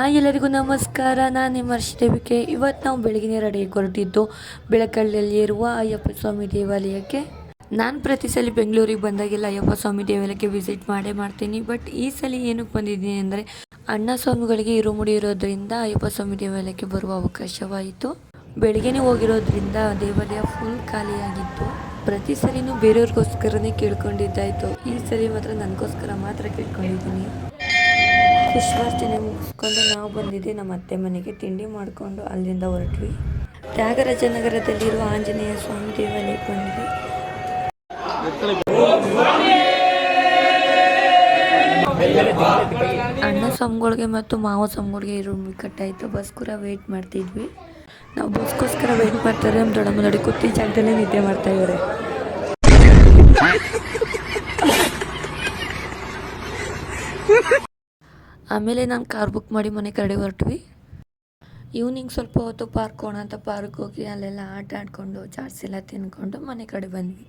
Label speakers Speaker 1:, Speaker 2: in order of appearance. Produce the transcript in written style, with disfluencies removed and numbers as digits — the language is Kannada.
Speaker 1: ಎಲ್ಲರಿಗೂ ನಮಸ್ಕಾರ. ನಾನು ನಿಮ್ಮ ಹರ್ಷಿದೇವಿಕೆ. ಇವತ್ತು ನಾವು ಬೆಳಗಿನ ರೆಡಿಯಾಗಿ ಹೊರಟಿದ್ದು ಬೆಳಕಳ್ಳಲ್ಲಿ ಇರುವ ಅಯ್ಯಪ್ಪ ಸ್ವಾಮಿ ದೇವಾಲಯಕ್ಕೆ. ನಾನು ಪ್ರತಿ ಸಲ ಬೆಂಗಳೂರಿಗೆ ಬಂದಾಗೆಲ್ಲ ಅಯ್ಯಪ್ಪ ಸ್ವಾಮಿ ದೇವಾಲಯಕ್ಕೆ ವಿಸಿಟ್ ಮಾಡ್ತೀನಿ. ಬಟ್ ಈ ಸಲ ಏನಕ್ಕೆ ಬಂದಿದ್ದೀನಿ ಅಂದರೆ ಅಣ್ಣ ಸ್ವಾಮಿಗಳಿಗೆ ಇರುಮುಡಿ ಇರೋದ್ರಿಂದ ಅಯ್ಯಪ್ಪ ಸ್ವಾಮಿ ದೇವಾಲಯಕ್ಕೆ ಬರುವ ಅವಕಾಶವಾಯಿತು. ಬೆಳಗ್ಗೆನೇ ಹೋಗಿರೋದ್ರಿಂದ ದೇವಾಲಯ ಫುಲ್ ಖಾಲಿಯಾಗಿತ್ತು. ಪ್ರತಿ ಸಲಿನೂ ಬೇರೆಯವ್ರಿಗೋಸ್ಕರನೇ ಕೇಳ್ಕೊಂಡಿದ್ದಾಯಿತು. ಈ ಸಲ ಮಾತ್ರ ನನಗೋಸ್ಕರ ಮಾತ್ರ ಕೇಳ್ಕೊಂಡಿದ್ದೀನಿ. ಪುಷ್ಪಾರ್ಚನೆ ಮುಗಿಸ್ಕೊಂಡು ನಾವು ಬಂದಿದ್ದೆ ನಮ್ಮ ಅತ್ತೆ ಮನೆಗೆ. ತಿಂಡಿ ಮಾಡಿಕೊಂಡು ಅಲ್ಲಿಂದ ಹೊರಟ್ವಿ. ತ್ಯಾಗರಾಜನಗರದಲ್ಲಿರುವ ಆಂಜನೇಯ ಸ್ವಾಮಿ ದೇವಾಲಯಕ್ಕೆ ಬಂದ್ವಿ. ಅಣ್ಣ ಸ್ವಾಮಿಗಳಿಗೆ ಮತ್ತು ಮಾವ ಸ್ವಾಮಿಗಳಿಗೆ ರೂಮ್ ಕಟ್ಟಾಯಿತು. ಬಸ್ಕೂರ ವೆಯ್ಟ್ ಮಾಡ್ತಿದ್ವಿ. ನಾವು ಬಸ್ಗೋಸ್ಕರ ವೆಯ್ಟ್ ಮಾಡ್ತಾರೆ. ನಮ್ಮ ದೊಡ್ಡಮ್ಮ ನೋಡಿ ಕೂತಿ ಜಾಗದಲ್ಲೇ ನಿದ್ದೆ ಮಾಡ್ತಾ ಇದ್ದಾರೆ. ಆಮೇಲೆ ನಾನು ಕಾರ್ ಬುಕ್ ಮಾಡಿ ಮನೆ ಕಡೆ ಹೊರಟ್ವಿ. ಈವ್ನಿಂಗ್ ಸ್ವಲ್ಪ ಹೊತ್ತು ಪಾರ್ಕ್ ಹೋಗೋಣ ಅಂತ ಪಾರ್ಕ್ ಹೋಗಿ ಅಲ್ಲೆಲ್ಲ ಆಟ ಆಡಿಕೊಂಡು ಚಾಟ್ಸ್ ಎಲ್ಲ ತಿನ್ಕೊಂಡು ಮನೆ ಕಡೆ ಬಂದ್ವಿ.